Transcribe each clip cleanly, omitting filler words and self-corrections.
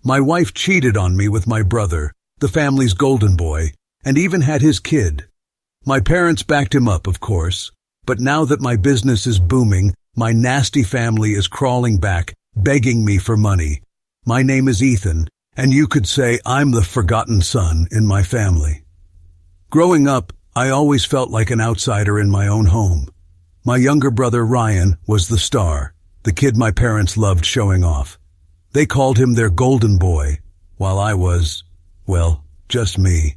My wife cheated on me with my brother, the family's golden boy, and even had his kid. My parents backed him up, of course, but now that my business is booming, my nasty family is crawling back, begging me for money. My name is Ethan, and you could say I'm the forgotten son in my family. Growing up, I always felt like an outsider in my own home. My younger brother Ryan was the star, the kid my parents loved showing off. They called him their golden boy, while I was, well, just me.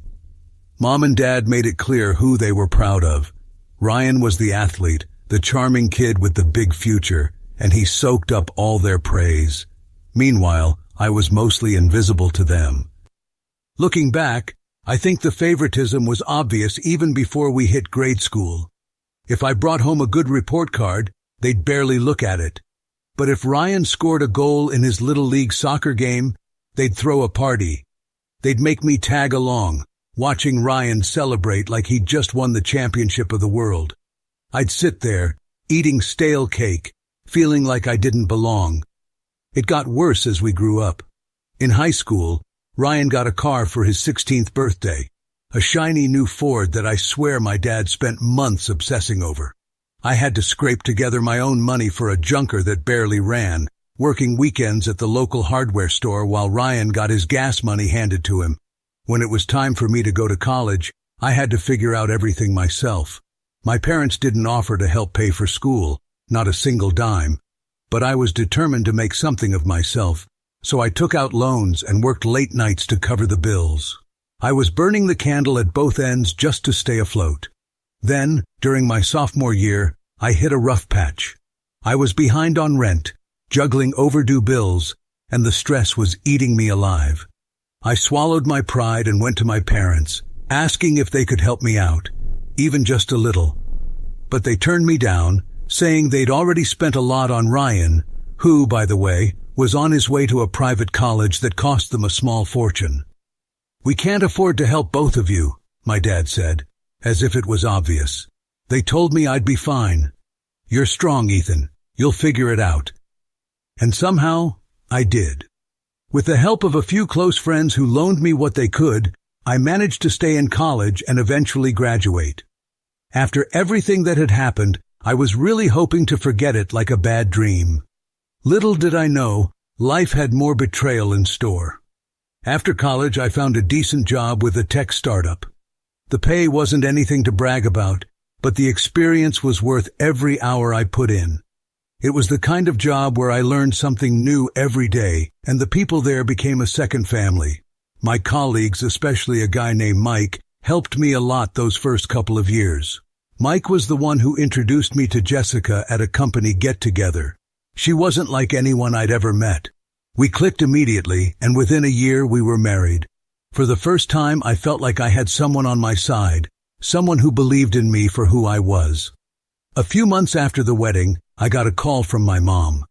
Mom and Dad made it clear who they were proud of. Ryan was the athlete, the charming kid with the big future, and he soaked up all their praise. Meanwhile, I was mostly invisible to them. Looking back, I think the favoritism was obvious even before we hit grade school. If I brought home a good report card, they'd barely look at it. But if Ryan scored a goal in his Little League soccer game, they'd throw a party. They'd make me tag along, watching Ryan celebrate like he'd just won the championship of the world. I'd sit there, eating stale cake, feeling like I didn't belong. It got worse as we grew up. In high school, Ryan got a car for his 16th birthday, a shiny new Ford that I swear my dad spent months obsessing over. I had to scrape together my own money for a junker that barely ran, working weekends at the local hardware store while Ryan got his gas money handed to him. When it was time for me to go to college, I had to figure out everything myself. My parents didn't offer to help pay for school, not a single dime, but I was determined to make something of myself, so I took out loans and worked late nights to cover the bills. I was burning the candle at both ends just to stay afloat. Then, during my sophomore year, I hit a rough patch. I was behind on rent, juggling overdue bills, and the stress was eating me alive. I swallowed my pride and went to my parents, asking if they could help me out, even just a little. But they turned me down, saying they'd already spent a lot on Ryan, who, by the way, was on his way to a private college that cost them a small fortune. "We can't afford to help both of you," my dad said, as if it was obvious. They told me I'd be fine. "You're strong, Ethan. You'll figure it out." And somehow, I did. With the help of a few close friends who loaned me what they could, I managed to stay in college and eventually graduate. After everything that had happened, I was really hoping to forget it like a bad dream. Little did I know, life had more betrayal in store. After college, I found a decent job with a tech startup. The pay wasn't anything to brag about, but the experience was worth every hour I put in. It was the kind of job where I learned something new every day, and the people there became a second family. My colleagues, especially a guy named Mike, helped me a lot those first couple of years. Mike was the one who introduced me to Jessica at a company get-together. She wasn't like anyone I'd ever met. We clicked immediately, and within a year we were married. For the first time, I felt like I had someone on my side, someone who believed in me for who I was. A few months after the wedding, I got a call from my mom.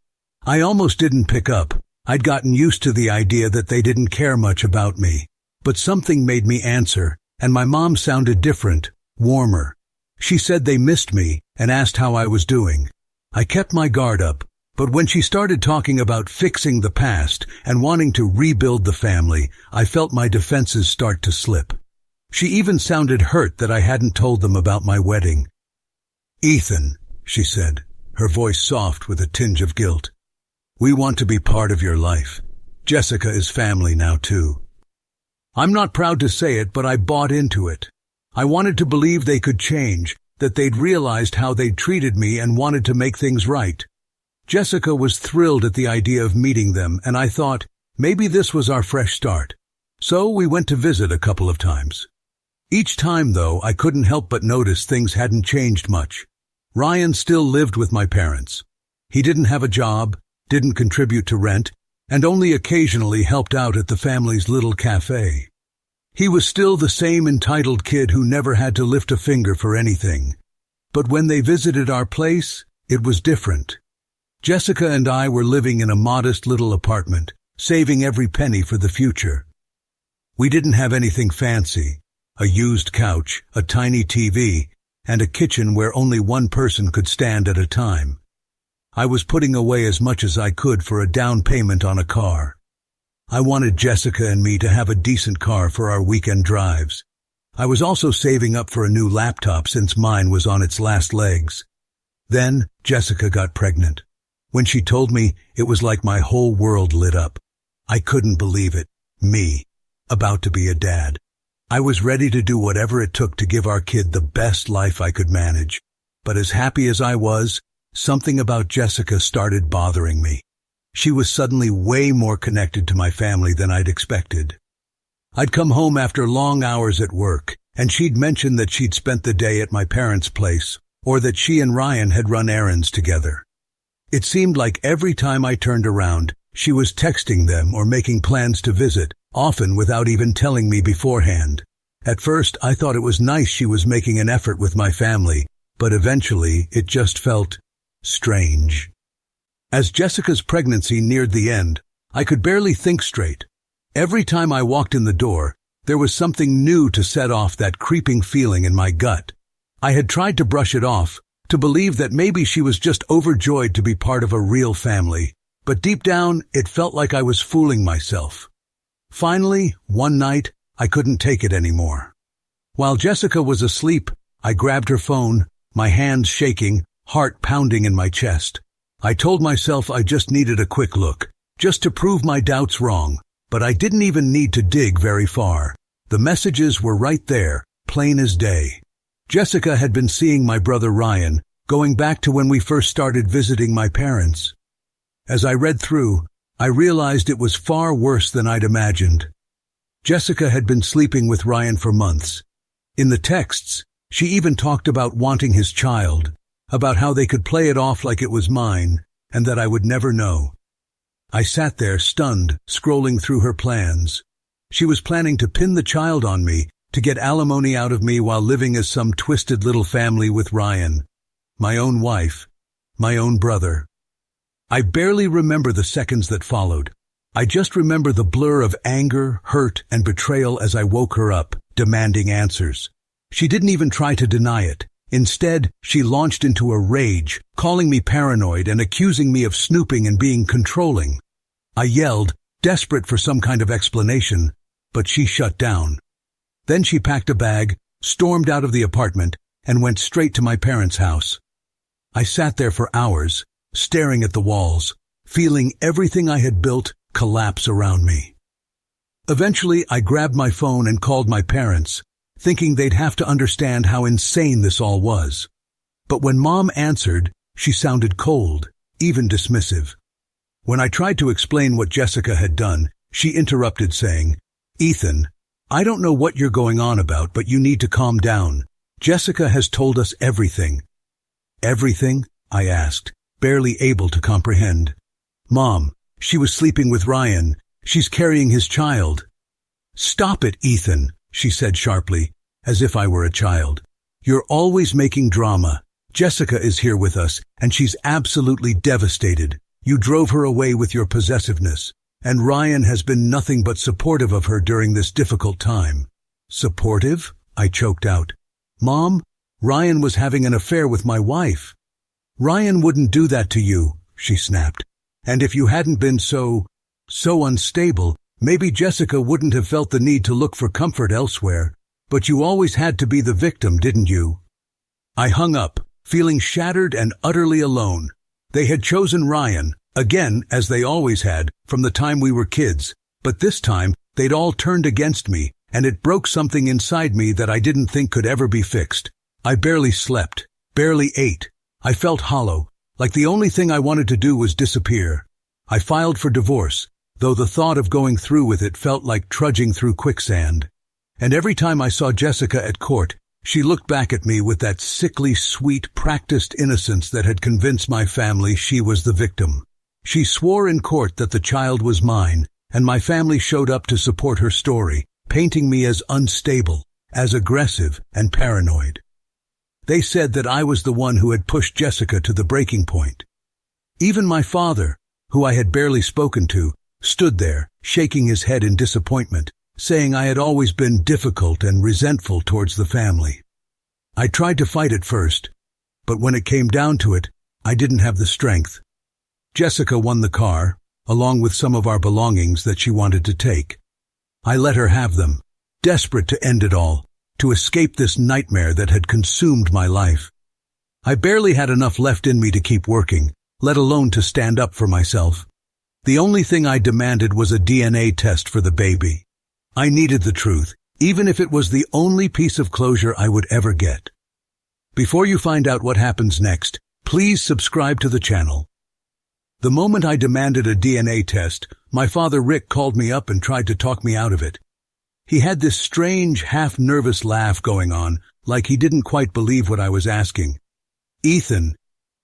I almost didn't pick up. I'd gotten used to the idea that they didn't care much about me. But something made me answer, and my mom sounded different, warmer. She said they missed me and asked how I was doing. I kept my guard up, but when she started talking about fixing the past and wanting to rebuild the family, I felt my defenses start to slip. She even sounded hurt that I hadn't told them about my wedding. "Ethan," she said, her voice soft with a tinge of guilt, "we want to be part of your life. Jessica is family now too." I'm not proud to say it, but I bought into it. I wanted to believe they could change, that they'd realized how they'd treated me and wanted to make things right. Jessica was thrilled at the idea of meeting them, and I thought, maybe this was our fresh start. So we went to visit a couple of times. Each time, though, I couldn't help but notice things hadn't changed much. Ryan still lived with my parents. He didn't have a job, didn't contribute to rent, and only occasionally helped out at the family's little cafe. He was still the same entitled kid who never had to lift a finger for anything. But when they visited our place, it was different. Jessica and I were living in a modest little apartment, saving every penny for the future. We didn't have anything fancy, a used couch, a tiny TV, and a kitchen where only one person could stand at a time. I was putting away as much as I could for a down payment on a car. I wanted Jessica and me to have a decent car for our weekend drives. I was also saving up for a new laptop since mine was on its last legs. Then Jessica got pregnant. When she told me, it was like my whole world lit up. I couldn't believe it. Me, about to be a dad. I was ready to do whatever it took to give our kid the best life I could manage. But as happy as I was, something about Jessica started bothering me. She was suddenly way more connected to my family than I'd expected. I'd come home after long hours at work, and she'd mentioned that she'd spent the day at my parents' place, or that she and Ryan had run errands together. It seemed like every time I turned around, she was texting them or making plans to visit, often without even telling me beforehand. At first, I thought it was nice she was making an effort with my family, but eventually it just felt strange. As Jessica's pregnancy neared the end, I could barely think straight. Every time I walked in the door, there was something new to set off that creeping feeling in my gut. I had tried to brush it off, to believe that maybe she was just overjoyed to be part of a real family, but deep down, it felt like I was fooling myself. Finally, one night, I couldn't take it anymore. While Jessica was asleep, I grabbed her phone, my hands shaking, heart pounding in my chest. I told myself I just needed a quick look, just to prove my doubts wrong, but I didn't even need to dig very far. The messages were right there, plain as day. Jessica had been seeing my brother Ryan, going back to when we first started visiting my parents. As I read through, I realized it was far worse than I'd imagined. Jessica had been sleeping with Ryan for months. In the texts, she even talked about wanting his child, about how they could play it off like it was mine, and that I would never know. I sat there stunned, scrolling through her plans. She was planning to pin the child on me, to get alimony out of me while living as some twisted little family with Ryan, my own wife, my own brother. I barely remember the seconds that followed. I just remember the blur of anger, hurt, and betrayal as I woke her up, demanding answers. She didn't even try to deny it. Instead, she launched into a rage, calling me paranoid and accusing me of snooping and being controlling. I yelled, desperate for some kind of explanation, but she shut down. Then she packed a bag, stormed out of the apartment, and went straight to my parents' house. I sat there for hours, staring at the walls, feeling everything I had built collapse around me. Eventually, I grabbed my phone and called my parents, thinking they'd have to understand how insane this all was. But when Mom answered, she sounded cold, even dismissive. When I tried to explain what Jessica had done, she interrupted saying, "Ethan, I don't know what you're going on about, but you need to calm down. Jessica has told us everything." "Everything?" I asked, barely able to comprehend. "Mom, she was sleeping with Ryan. She's carrying his child." "Stop it, Ethan," she said sharply, as if I were a child. "You're always making drama. Jessica is here with us, and she's absolutely devastated. You drove her away with your possessiveness, and Ryan has been nothing but supportive of her during this difficult time." "Supportive?" I choked out. "Mom, Ryan was having an affair with my wife." "Ryan wouldn't do that to you," she snapped. "And if you hadn't been so unstable, maybe Jessica wouldn't have felt the need to look for comfort elsewhere. But you always had to be the victim, didn't you?" I hung up, feeling shattered and utterly alone. They had chosen Ryan, again, as they always had, from the time we were kids. But this time, they'd all turned against me, and it broke something inside me that I didn't think could ever be fixed. I barely slept, barely ate. I felt hollow, like the only thing I wanted to do was disappear. I filed for divorce, though the thought of going through with it felt like trudging through quicksand. And every time I saw Jessica at court, she looked back at me with that sickly, sweet, practiced innocence that had convinced my family she was the victim. She swore in court that the child was mine, and my family showed up to support her story, painting me as unstable, as aggressive and paranoid. They said that I was the one who had pushed Jessica to the breaking point. Even my father, who I had barely spoken to, stood there, shaking his head in disappointment, saying I had always been difficult and resentful towards the family. I tried to fight at first, but when it came down to it, I didn't have the strength. Jessica won the car, along with some of our belongings that she wanted to take. I let her have them, desperate to end it all, to escape this nightmare that had consumed my life. I barely had enough left in me to keep working, let alone to stand up for myself. The only thing I demanded was a DNA test for the baby. I needed the truth, even if it was the only piece of closure I would ever get. Before you find out what happens next, please subscribe to the channel. The moment I demanded a DNA test, my father Rick called me up and tried to talk me out of it. He had this strange, half-nervous laugh going on, like he didn't quite believe what I was asking. "Ethan,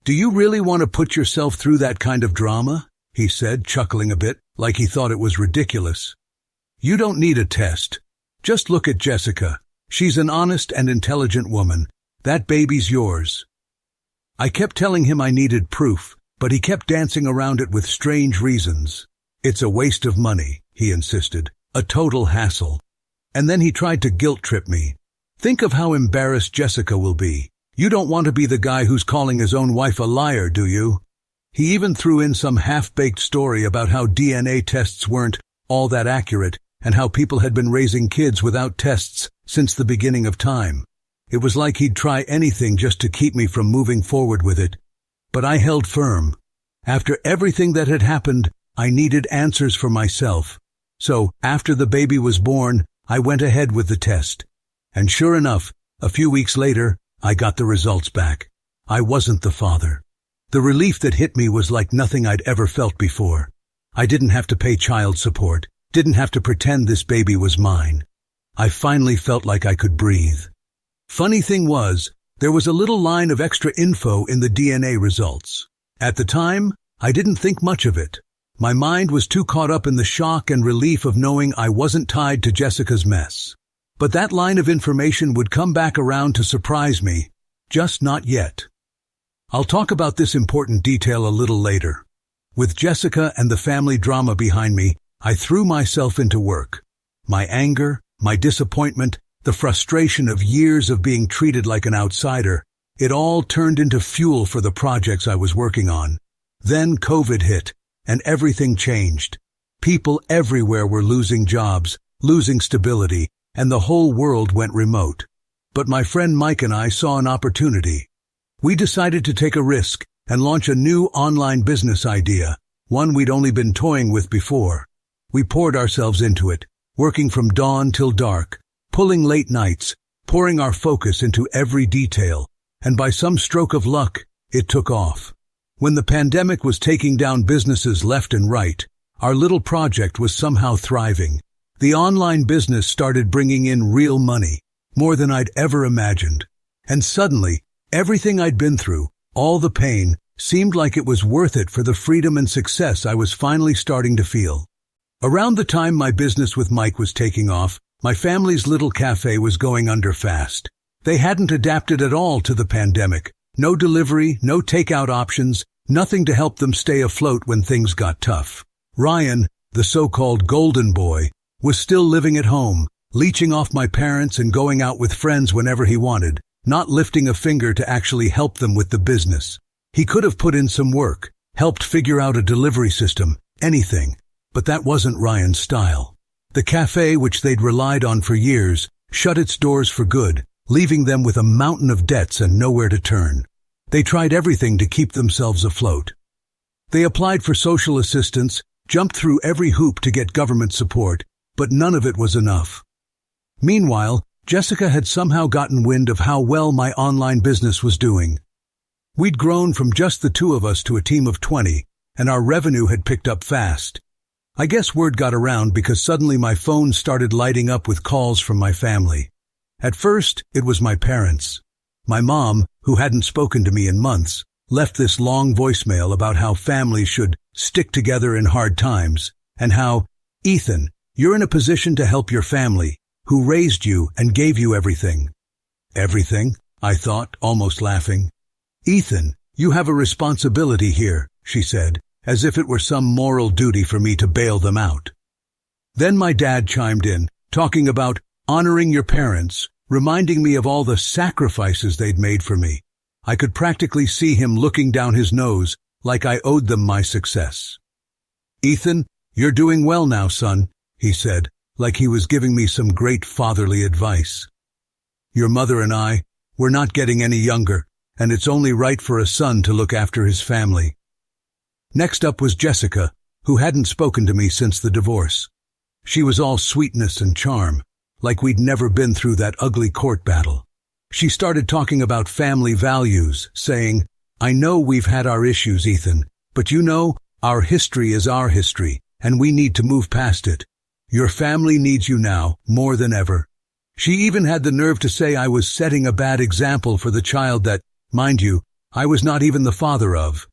do you really want to put yourself through that kind of drama?" he said, chuckling a bit, like he thought it was ridiculous. "You don't need a test. Just look at Jessica. She's an honest and intelligent woman. That baby's yours." I kept telling him I needed proof, but he kept dancing around it with strange reasons. "It's a waste of money," he insisted, "a total hassle." And then he tried to guilt-trip me. "Think of how embarrassed Jessica will be. You don't want to be the guy who's calling his own wife a liar, do you?" He even threw in some half-baked story about how DNA tests weren't all that accurate and how people had been raising kids without tests since the beginning of time. It was like he'd try anything just to keep me from moving forward with it. But I held firm. After everything that had happened, I needed answers for myself. So, after the baby was born, I went ahead with the test. And sure enough, a few weeks later, I got the results back. I wasn't the father. The relief that hit me was like nothing I'd ever felt before. I didn't have to pay child support, didn't have to pretend this baby was mine. I finally felt like I could breathe. Funny thing was, there was a little line of extra info in the DNA results. At the time, I didn't think much of it. My mind was too caught up in the shock and relief of knowing I wasn't tied to Jessica's mess. But that line of information would come back around to surprise me, just not yet. I'll talk about this important detail a little later. With Jessica and the family drama behind me, I threw myself into work. My anger, my disappointment, the frustration of years of being treated like an outsider, it all turned into fuel for the projects I was working on. Then COVID hit, and everything changed. People everywhere were losing jobs, losing stability, and the whole world went remote. But my friend Mike and I saw an opportunity. We decided to take a risk and launch a new online business idea, one we'd only been toying with before. We poured ourselves into it, working from dawn till dark, pulling late nights, pouring our focus into every detail, and by some stroke of luck, it took off. When the pandemic was taking down businesses left and right, our little project was somehow thriving. The online business started bringing in real money, more than I'd ever imagined. And suddenly, everything I'd been through, all the pain, seemed like it was worth it for the freedom and success I was finally starting to feel. Around the time my business with Mike was taking off, my family's little cafe was going under fast. They hadn't adapted at all to the pandemic. No delivery, no takeout options, nothing to help them stay afloat when things got tough. Ryan, the so-called golden boy, was still living at home, leeching off my parents and going out with friends whenever he wanted, not lifting a finger to actually help them with the business. He could have put in some work, helped figure out a delivery system, anything, but that wasn't Ryan's style. The cafe, which they'd relied on for years, shut its doors for good, leaving them with a mountain of debts and nowhere to turn. They tried everything to keep themselves afloat. They applied for social assistance, jumped through every hoop to get government support, but none of it was enough. Meanwhile, Jessica had somehow gotten wind of how well my online business was doing. We'd grown from just the two of us to a team of 20, and our revenue had picked up fast. I guess word got around because suddenly my phone started lighting up with calls from my family. At first, it was my parents. My mom, who hadn't spoken to me in months, left this long voicemail about how families should stick together in hard times, and how, "Ethan, you're in a position to help your family, who raised you and gave you everything." "Everything?" I thought, almost laughing. "Ethan, you have a responsibility here," she said, as if it were some moral duty for me to bail them out. Then my dad chimed in, talking about honoring your parents, reminding me of all the sacrifices they'd made for me. I could practically see him looking down his nose like I owed them my success. "Ethan, you're doing well now, son," he said, like he was giving me some great fatherly advice. "Your mother and we're not getting any younger, and it's only right for a son to look after his family." Next up was Jessica, who hadn't spoken to me since the divorce. She was all sweetness and charm, like we'd never been through that ugly court battle. She started talking about family values, saying, "I know we've had our issues, Ethan, but you know, our history is our history, and we need to move past it. Your family needs you now, more than ever." She even had the nerve to say I was setting a bad example for the child that, mind you, I was not even the father of.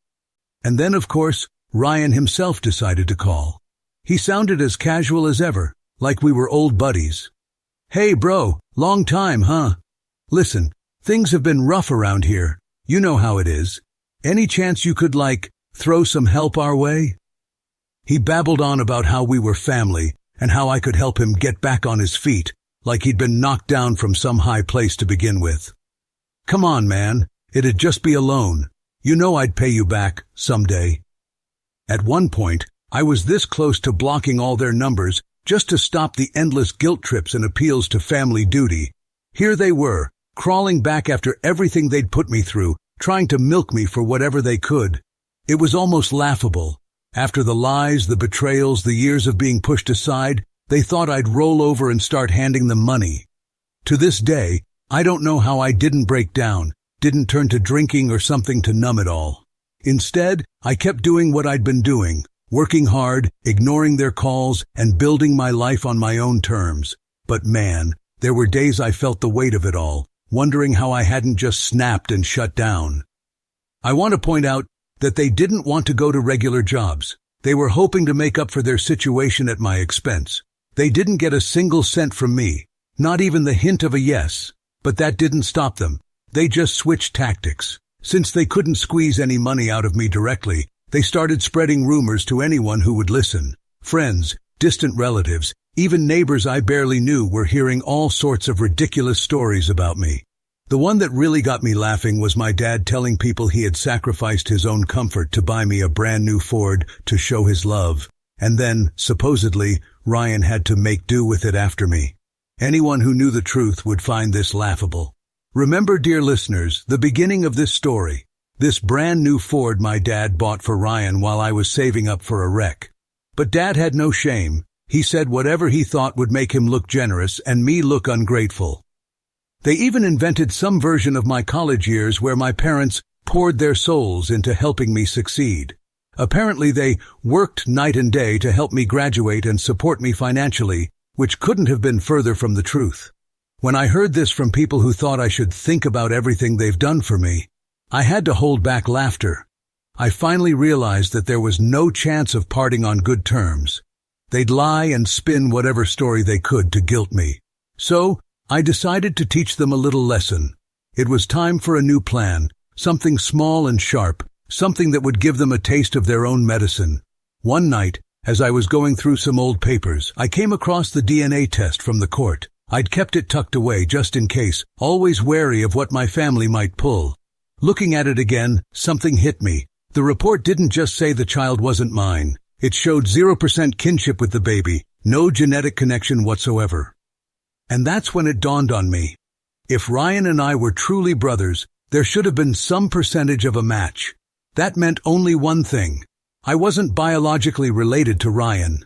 And then, of course, Ryan himself decided to call. He sounded as casual as ever, like we were old buddies. "Hey bro, long time, huh? Listen, things have been rough around here. You know how it is. Any chance you could, throw some help our way?" He babbled on about how we were family and how I could help him get back on his feet, like he'd been knocked down from some high place to begin with. "Come on, man, it'd just be a loan. You know I'd pay you back, someday." At one point, I was this close to blocking all their numbers just to stop the endless guilt trips and appeals to family duty. Here they were, crawling back after everything they'd put me through, trying to milk me for whatever they could. It was almost laughable. After the lies, the betrayals, the years of being pushed aside, they thought I'd roll over and start handing them money. To this day, I don't know how I didn't break down, didn't turn to drinking or something to numb it all. Instead, I kept doing what I'd been doing, working hard, ignoring their calls, and building my life on my own terms. But man, there were days I felt the weight of it all, wondering how I hadn't just snapped and shut down. I want to point out that they didn't want to go to regular jobs. They were hoping to make up for their situation at my expense. They didn't get a single cent from me, not even the hint of a yes. But that didn't stop them. They just switched tactics. Since they couldn't squeeze any money out of me directly, they started spreading rumors to anyone who would listen. Friends, distant relatives, even neighbors I barely knew were hearing all sorts of ridiculous stories about me. The one that really got me laughing was my dad telling people he had sacrificed his own comfort to buy me a brand new Ford to show his love. And then, supposedly, Ryan had to make do with it after me. Anyone who knew the truth would find this laughable. Remember, dear listeners, the beginning of this story. This brand new Ford my dad bought for Ryan while I was saving up for a wreck. But Dad had no shame. He said whatever he thought would make him look generous and me look ungrateful. They even invented some version of my college years where my parents poured their souls into helping me succeed. Apparently they worked night and day to help me graduate and support me financially, which couldn't have been further from the truth. When I heard this from people who thought I should think about everything they've done for me, I had to hold back laughter. I finally realized that there was no chance of parting on good terms. They'd lie and spin whatever story they could to guilt me. So, I decided to teach them a little lesson. It was time for a new plan, something small and sharp, something that would give them a taste of their own medicine. One night, as I was going through some old papers, I came across the DNA test from the court. I'd kept it tucked away just in case, always wary of what my family might pull. Looking at it again, something hit me. The report didn't just say the child wasn't mine. It showed 0% kinship with the baby, no genetic connection whatsoever. And that's when it dawned on me. If Ryan and I were truly brothers, there should have been some percentage of a match. That meant only one thing. I wasn't biologically related to Ryan.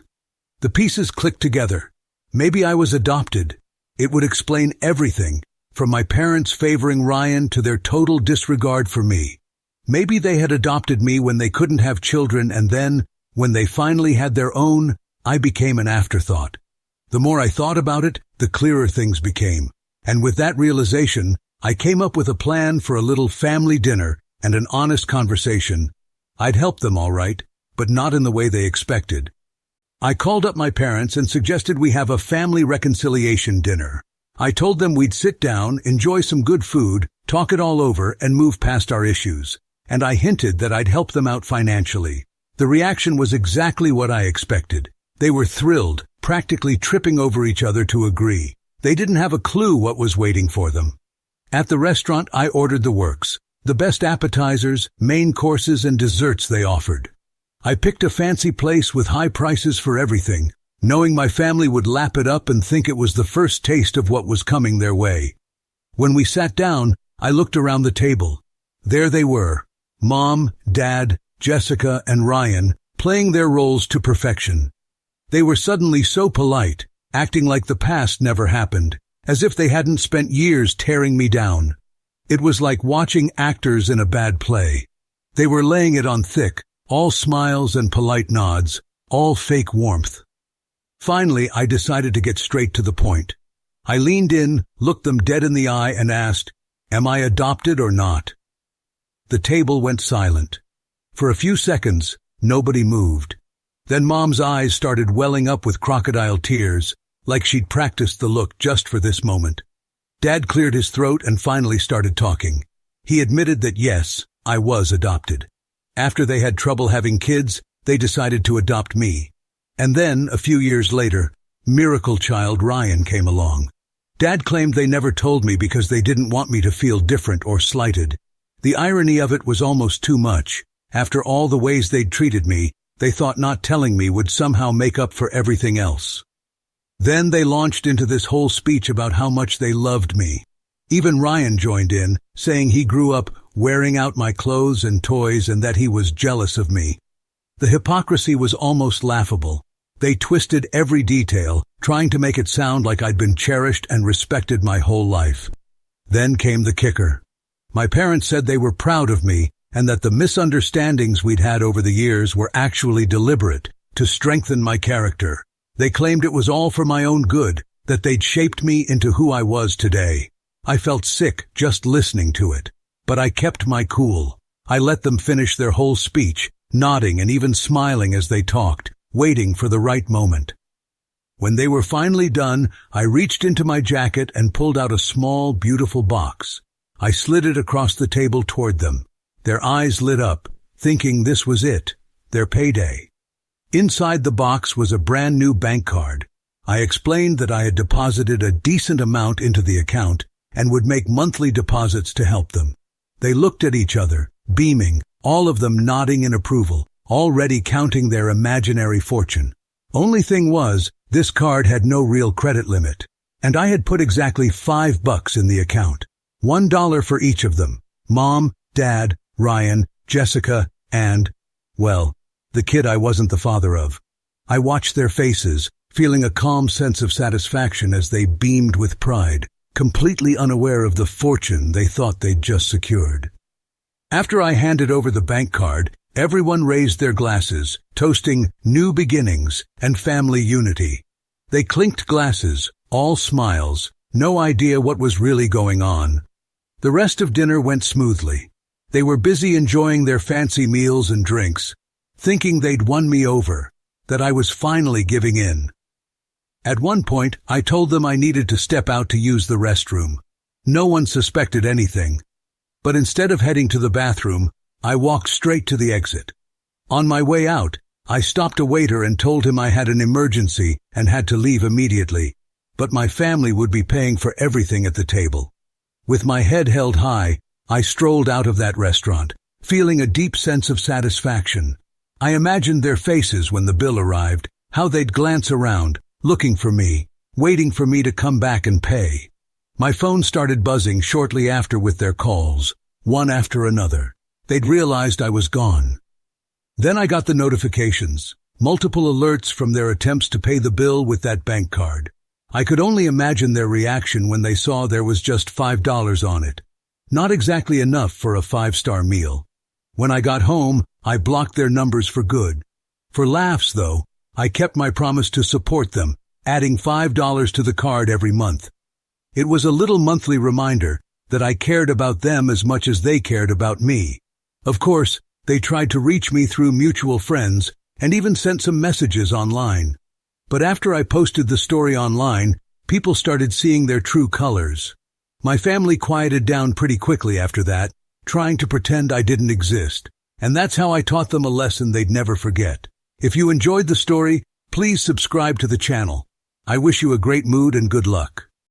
The pieces clicked together. Maybe I was adopted. It would explain everything, from my parents favoring Ryan to their total disregard for me. Maybe they had adopted me when they couldn't have children, and then, when they finally had their own, I became an afterthought. The more I thought about it, the clearer things became. And with that realization, I came up with a plan for a little family dinner and an honest conversation. I'd help them all right, but not in the way they expected. I called up my parents and suggested we have a family reconciliation dinner. I told them we'd sit down, enjoy some good food, talk it all over, and move past our issues. And I hinted that I'd help them out financially. The reaction was exactly what I expected. They were thrilled, practically tripping over each other to agree. They didn't have a clue what was waiting for them. At the restaurant, I ordered the works, the best appetizers, main courses, and desserts they offered. I picked a fancy place with high prices for everything, knowing my family would lap it up and think it was the first taste of what was coming their way. When we sat down, I looked around the table. There they were, Mom, Dad, Jessica, and Ryan, playing their roles to perfection. They were suddenly so polite, acting like the past never happened, as if they hadn't spent years tearing me down. It was like watching actors in a bad play. They were laying it on thick, all smiles and polite nods, all fake warmth. Finally, I decided to get straight to the point. I leaned in, looked them dead in the eye, and asked, "Am I adopted or not?" The table went silent. For a few seconds, nobody moved. Then Mom's eyes started welling up with crocodile tears, like she'd practiced the look just for this moment. Dad cleared his throat and finally started talking. He admitted that yes, I was adopted. After they had trouble having kids, they decided to adopt me. And then, a few years later, miracle child Ryan came along. Dad claimed they never told me because they didn't want me to feel different or slighted. The irony of it was almost too much. After all the ways they'd treated me, they thought not telling me would somehow make up for everything else. Then they launched into this whole speech about how much they loved me. Even Ryan joined in, saying he grew up wearing out my clothes and toys and that he was jealous of me. The hypocrisy was almost laughable. They twisted every detail, trying to make it sound like I'd been cherished and respected my whole life. Then came the kicker. My parents said they were proud of me and that the misunderstandings we'd had over the years were actually deliberate, to strengthen my character. They claimed it was all for my own good, that they'd shaped me into who I was today. I felt sick just listening to it. But I kept my cool. I let them finish their whole speech, nodding and even smiling as they talked, waiting for the right moment. When they were finally done, I reached into my jacket and pulled out a small, beautiful box. I slid it across the table toward them. Their eyes lit up, thinking this was it, their payday. Inside the box was a brand new bank card. I explained that I had deposited a decent amount into the account and would make monthly deposits to help them. They looked at each other, beaming, all of them nodding in approval, already counting their imaginary fortune. Only thing was, this card had no real credit limit, and I had put exactly $5 in the account. $1 for each of them. Mom, Dad, Ryan, Jessica, and, well, the kid I wasn't the father of. I watched their faces, feeling a calm sense of satisfaction as they beamed with pride, completely unaware of the fortune they thought they'd just secured. After I handed over the bank card, everyone raised their glasses, toasting new beginnings and family unity. They clinked glasses, all smiles, no idea what was really going on. The rest of dinner went smoothly. They were busy enjoying their fancy meals and drinks, thinking they'd won me over, that I was finally giving in. At one point, I told them I needed to step out to use the restroom. No one suspected anything. But instead of heading to the bathroom, I walked straight to the exit. On my way out, I stopped a waiter and told him I had an emergency and had to leave immediately, but my family would be paying for everything at the table. With my head held high, I strolled out of that restaurant, feeling a deep sense of satisfaction. I imagined their faces when the bill arrived, how they'd glance around, looking for me, waiting for me to come back and pay. My phone started buzzing shortly after with their calls, one after another. They'd realized I was gone. Then I got the notifications, multiple alerts from their attempts to pay the bill with that bank card. I could only imagine their reaction when they saw there was just $5 on it. Not exactly enough for a 5-star meal. When I got home, I blocked their numbers for good. For laughs, though, I kept my promise to support them, adding $5 to the card every month. It was a little monthly reminder that I cared about them as much as they cared about me. Of course, they tried to reach me through mutual friends and even sent some messages online. But after I posted the story online, people started seeing their true colors. My family quieted down pretty quickly after that, trying to pretend I didn't exist. And that's how I taught them a lesson they'd never forget. If you enjoyed the story, please subscribe to the channel. I wish you a great mood and good luck.